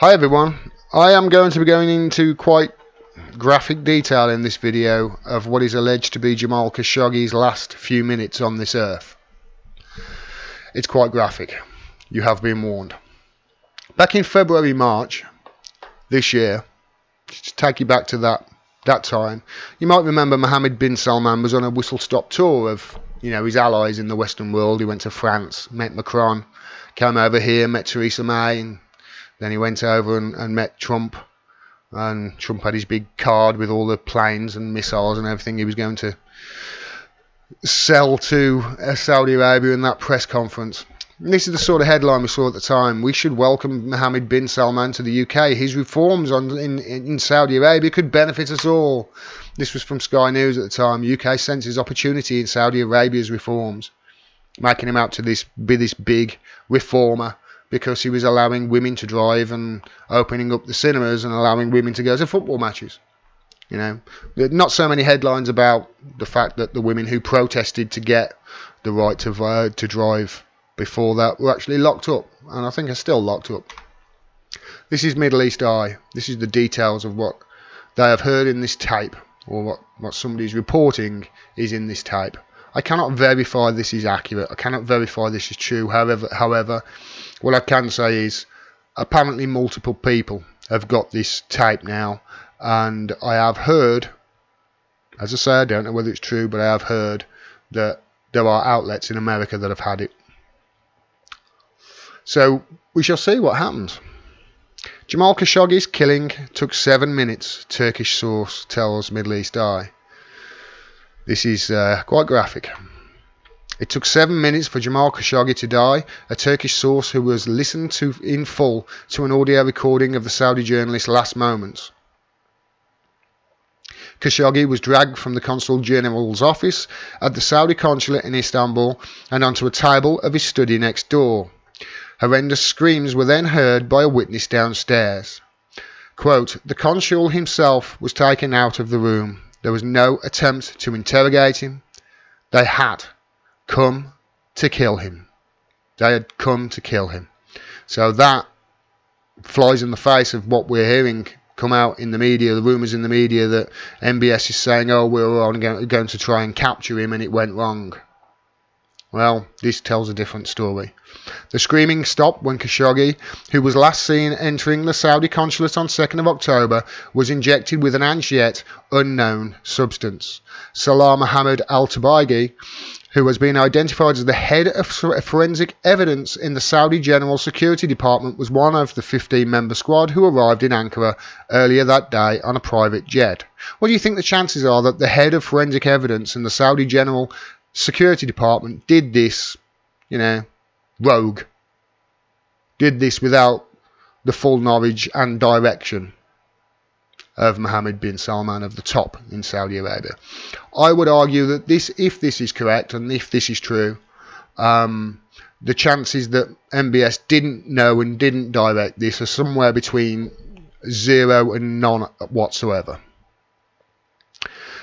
Hi everyone, I am going to be going into quite graphic detail in this video of what is alleged to be Jamal Khashoggi's last few minutes on this earth. It's quite graphic, you have been warned. Back in February-March this year, to take you back to that time, you might remember Mohammed bin Salman was on a whistle-stop tour of his allies in the Western world. He went to France, met Macron, came over here, met Theresa May, and then he went over and met Trump, and Trump had his big card with all the planes and missiles and everything he was going to sell to Saudi Arabia in that press conference. And this is the sort of headline we saw at the time. We should welcome Mohammed bin Salman to the UK. His reforms in Saudi Arabia could benefit us all. This was from Sky News at the time. UK senses opportunity in Saudi Arabia's reforms, making him out to be this big reformer, because he was allowing women to drive and opening up the cinemas and allowing women to go to football matches. Not so many headlines about the fact that the women who protested to get the right to drive before that were actually locked up, and I think are still locked up. This is Middle East Eye. This is the details of what they have heard in this tape, or what somebody's reporting is in this tape. I cannot verify this is accurate. I cannot verify this is true. However, what I can say is apparently multiple people have got this tape now, and I have heard, as I say, I don't know whether it's true, but I have heard that there are outlets in America that have had it. So we shall see what happens. Jamal Khashoggi's killing took 7 minutes, Turkish source tells Middle East Eye. This is quite graphic. It took 7 minutes for Jamal Khashoggi to die, a Turkish source who was listened to in full to an audio recording of the Saudi journalist's last moments. Khashoggi was dragged from the Consul General's office at the Saudi consulate in Istanbul and onto a table of his study next door. Horrendous screams were then heard by a witness downstairs. Quote, "The consul himself was taken out of the room. There was no attempt to interrogate him. They had come to kill him. They had come to kill him." So that flies in the face of what we're hearing come out in the media, the rumours in the media that MBS is saying, oh, we were going to try and capture him and it went wrong. Well, this tells a different story. The screaming stopped when Khashoggi, who was last seen entering the Saudi consulate on 2nd of October, was injected with an as yet unknown substance. Salah Mohammed al-Tabaigi, who has been identified as the head of forensic evidence in the Saudi General Security Department, was one of the 15-member squad who arrived in Ankara earlier that day on a private jet. What do you think the chances are that the head of forensic evidence in the Saudi General Security Department did this, rogue? Did this without the full knowledge and direction of Mohammed bin Salman, of the top in Saudi Arabia? I would argue that if this is correct and if this is true, the chances that MBS didn't know and didn't direct this are somewhere between 0 and none whatsoever.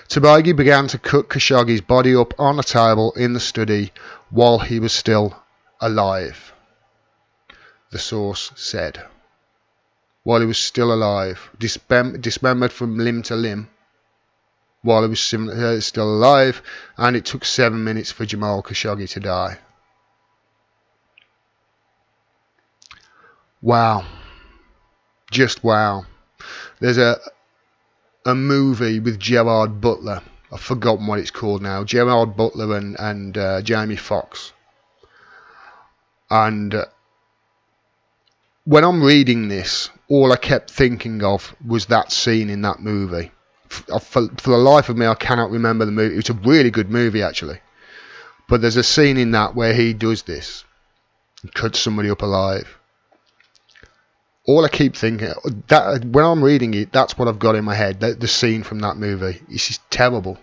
Tabaigi began to cut Khashoggi's body up on a table in the study while he was still alive, the source said. While he was still alive, dismembered from limb to limb, while he was still alive, and it took 7 minutes for Jamal Khashoggi to die. Wow. Just wow. There's a movie with Gerard Butler. I've forgotten what it's called now. Gerard Butler and Jamie Foxx. And when I'm reading this, all I kept thinking of was that scene in that movie. For the life of me, I cannot remember the movie. It's a really good movie, actually. But there's a scene in that where he does this. He cuts somebody up alive. All I keep thinking, that when I'm reading it, that's what I've got in my head. The scene from that movie. It's just terrible.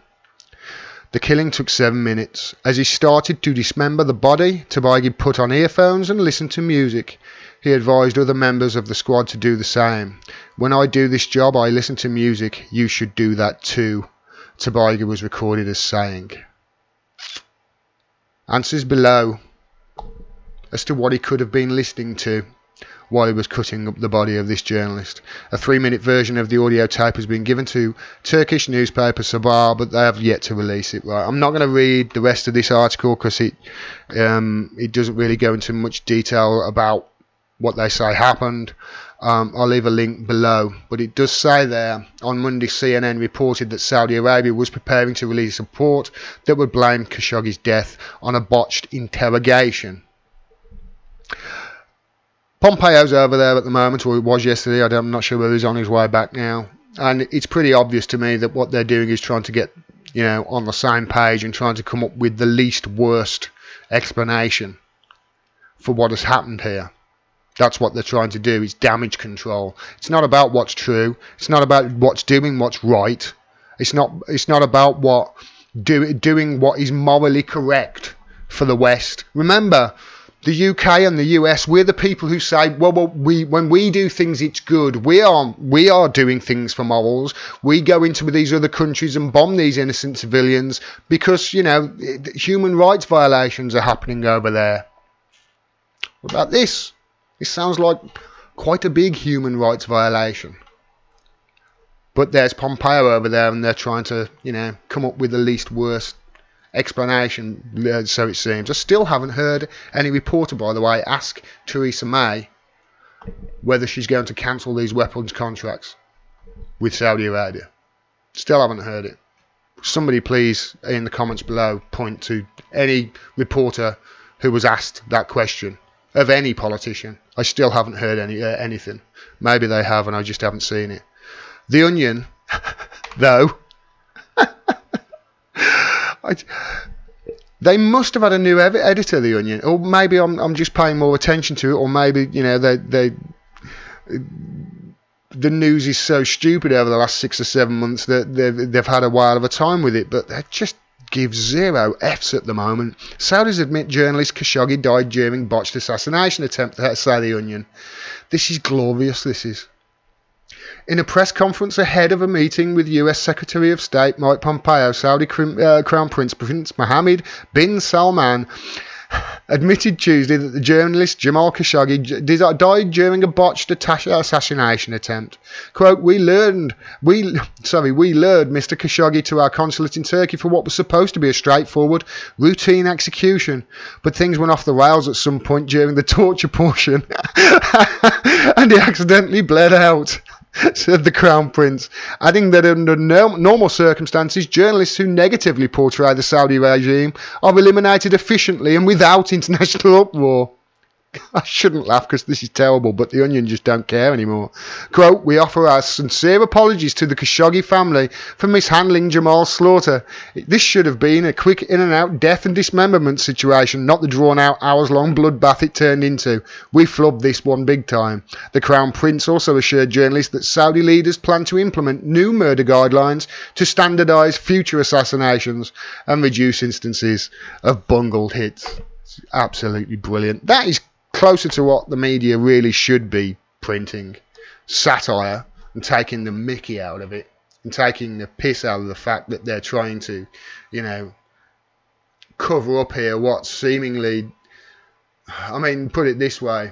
The killing took 7 minutes. As he started to dismember the body, Tabaigi put on earphones and listened to music. He advised other members of the squad to do the same. "When I do this job, I listen to music. You should do that too," Tabaigi was recorded as saying. Answers below as to what he could have been listening to. while he was cutting up the body of this journalist. A 3-minute version of the audio tape has been given to Turkish newspaper Sabah, but they have yet to release it. Right, I'm not going to read the rest of this article because it doesn't really go into much detail about what they say happened. I'll leave a link below, but it does say there, on Monday CNN reported that Saudi Arabia was preparing to release a report that would blame Khashoggi's death on a botched interrogation. Pompeo's over there at the moment, or it was yesterday. I'm not sure whether he's on his way back now, and it's pretty obvious to me that what they're doing is trying to get, on the same page and trying to come up with the least worst explanation for what has happened here. That's what they're trying to do. It's damage control. It's not about what's true. It's not about what's doing what's right. It's not about doing what is morally correct for the West. Remember, the UK and the US, we're the people who say, when we do things, it's good. We are doing things for morals. We go into these other countries and bomb these innocent civilians because, human rights violations are happening over there. What about this? This sounds like quite a big human rights violation. But there's Pompeo over there, and they're trying to, come up with the least worst explanation, so it seems. I still haven't heard any reporter, by the way, ask Theresa May whether she's going to cancel these weapons contracts with Saudi Arabia. Still haven't heard it. Somebody please, in the comments below, point to any reporter who was asked that question of any politician. I still haven't heard anything. Maybe they have and I just haven't seen it. The Onion, though, they must have had a new editor, The Onion, or maybe I'm just paying more attention to it, or maybe the news is so stupid over the last 6 or 7 months that they've had a while of a time with it, but they just give zero F's at the moment. Saudis admit journalist Khashoggi died during botched assassination attempt, say The Onion. This is glorious, this is. In a press conference ahead of a meeting with US Secretary of State Mike Pompeo, Saudi Crown Prince Mohammed bin Salman admitted Tuesday that the journalist Jamal Khashoggi died during a botched assassination attempt. Quote, we lured Mr. Khashoggi to our consulate in Turkey for what was supposed to be a straightforward, routine execution, but things went off the rails at some point during the torture portion, and he accidentally bled out, said the Crown Prince, adding that under normal circumstances, journalists who negatively portray the Saudi regime are eliminated efficiently and without international uproar. I shouldn't laugh because this is terrible, but The Onion just don't care anymore. Quote, we offer our sincere apologies to the Khashoggi family for mishandling Jamal's slaughter. This should have been a quick in-and-out death and dismemberment situation, not the drawn-out hours-long bloodbath it turned into. We flubbed this one big time. The Crown Prince also assured journalists that Saudi leaders plan to implement new murder guidelines to standardise future assassinations and reduce instances of bungled hits. It's absolutely brilliant. That is closer to what the media really should be printing. Satire, and taking the mickey out of it, and taking the piss out of the fact that they're trying to, cover up here what seemingly, put it this way.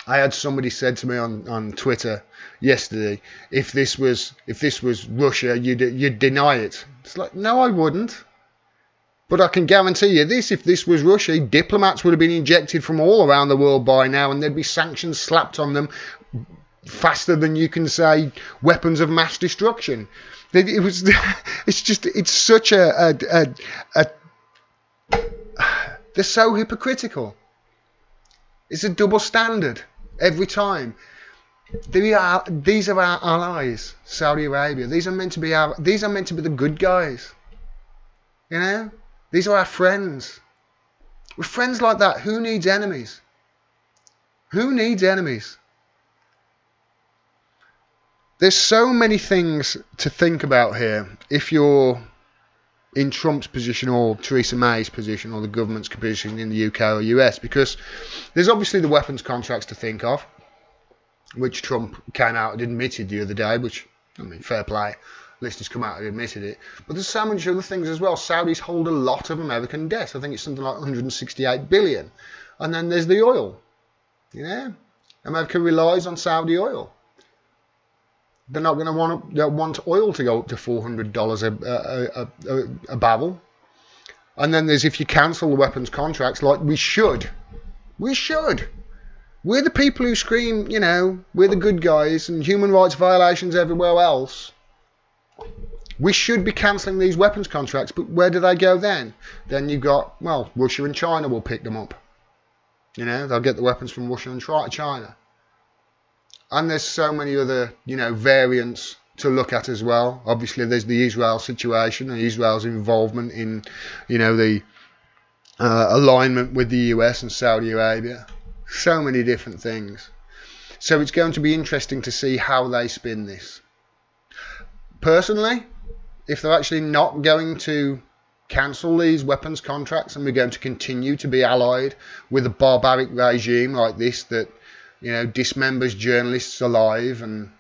I had somebody said to me on Twitter yesterday, if this was Russia, you'd deny it. It's like, no, I wouldn't. But I can guarantee you this, if this was Russia, diplomats would have been injected from all around the world by now, and there'd be sanctions slapped on them faster than you can say weapons of mass destruction. It's such they're so hypocritical. It's a double standard every time. These are our allies, Saudi Arabia. These are meant to be the good guys. These are our friends. With friends like that, who needs enemies? Who needs enemies? There's so many things to think about here if you're in Trump's position or Theresa May's position or the government's position in the UK or US, because there's obviously the weapons contracts to think of, which Trump came out and admitted the other day, which, fair play. List has come out and admitted it. But there's so many other things as well. Saudis hold a lot of American debt. I think it's something like 168 billion. And then there's the oil. America relies on Saudi oil. They're not going to want oil to go up to $400 a barrel. And then there's if you cancel the weapons contracts, like we should. We're the people who scream, we're the good guys and human rights violations everywhere else. We should be cancelling these weapons contracts, but where do they go then? Then you've got, Russia and China will pick them up. They'll get the weapons from Russia and China. And there's so many other, variants to look at as well. Obviously, there's the Israel situation and Israel's involvement in, the alignment with the US and Saudi Arabia. So many different things. So it's going to be interesting to see how they spin this. Personally, if they're actually not going to cancel these weapons contracts and we're going to continue to be allied with a barbaric regime like this that, dismembers journalists alive and,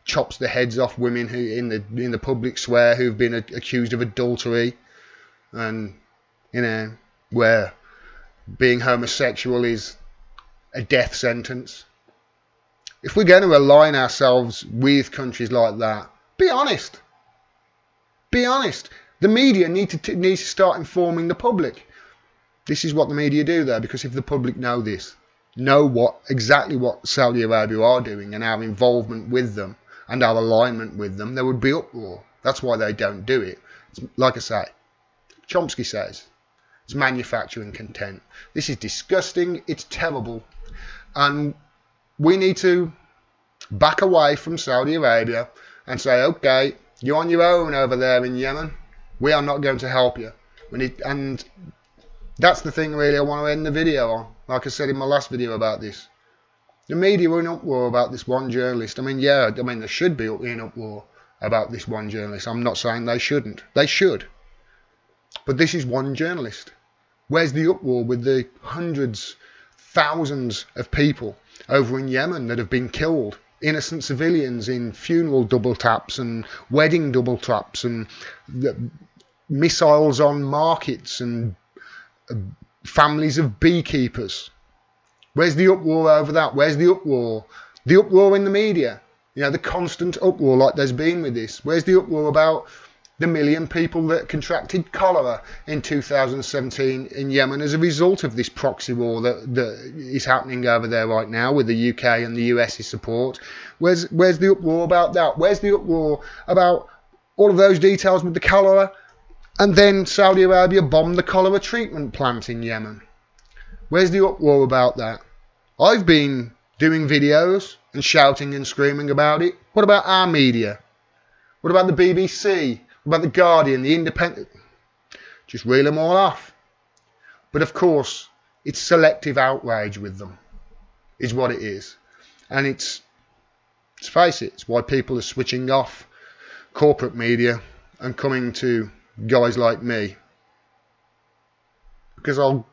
chops the heads off women who in the public square who've been accused of adultery and, where being homosexual is a death sentence. If we're going to align ourselves with countries like that, be honest. Be honest. The media needs to start informing the public. This is what the media do there, because if the public know exactly what Saudi Arabia are doing and our involvement with them and our alignment with them, there would be uproar. That's why they don't do it. It's, like I say, Chomsky says, it's manufacturing content. This is disgusting. It's terrible. And we need to back away from Saudi Arabia and say, okay, you're on your own over there in Yemen. We are not going to help you. And that's the thing really I want to end the video on. Like I said in my last video about this. The media are in uproar about this one journalist. There should be in uproar about this one journalist. I'm not saying they shouldn't. They should. But this is one journalist. Where's the uproar with the hundreds, thousands of people over in Yemen that have been killed? Innocent civilians in funeral double taps and wedding double taps and missiles on markets and families of beekeepers. Where's the uproar over that? Where's the uproar? The uproar in the media. The constant uproar like there's been with this. Where's the uproar about the 1 million people that contracted cholera in 2017 in Yemen as a result of this proxy war that is happening over there right now with the UK and the US's support? Where's the uproar about that? Where's the uproar about all of those details with the cholera? And then Saudi Arabia bombed the cholera treatment plant in Yemen. Where's the uproar about that? I've been doing videos and shouting and screaming about it. What about our media? What about the BBC? What about the Guardian, the Independent? Just reel them all off. But of course, it's selective outrage with them, is what it is. And let's face it, it's why people are switching off corporate media and coming to guys like me. Because I'll,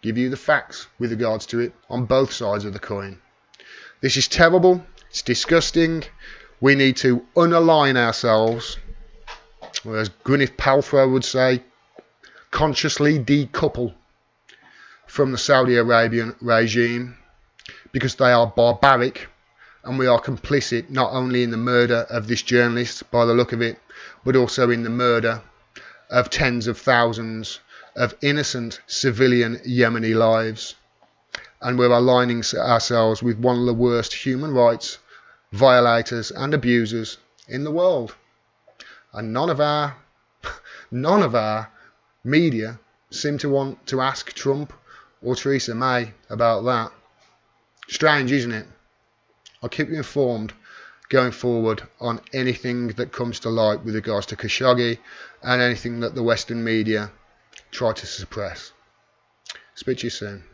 give you the facts with regards to it on both sides of the coin. This is terrible. It's disgusting. We need to unalign ourselves, or as Gwyneth Paltrow would say, consciously decouple from the Saudi Arabian regime, because they are barbaric and we are complicit not only in the murder of this journalist by the look of it, but also in the murder of tens of thousands of innocent civilian Yemeni lives. And we're aligning ourselves with one of the worst human rights violators and abusers in the world. And none of our media seem to want to ask Trump or Theresa May about that. Strange, isn't it? I'll keep you informed going forward on anything that comes to light with regards to Khashoggi and anything that the Western media try to suppress. Speak to you soon.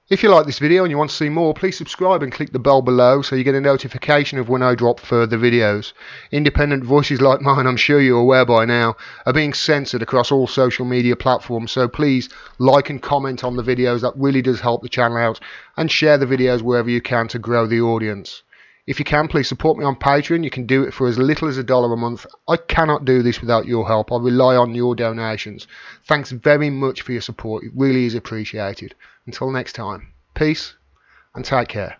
If you like this video and you want to see more, please subscribe and click the bell below so you get a notification of when I drop further videos. Independent voices like mine, I'm sure you're aware by now, are being censored across all social media platforms, so please like and comment on the videos. That really does help the channel out, and share the videos wherever you can to grow the audience. If you can, please support me on Patreon. You can do it for as little as $1 a month. I cannot do this without your help. I rely on your donations. Thanks very much for your support. It really is appreciated. Until next time, peace and take care.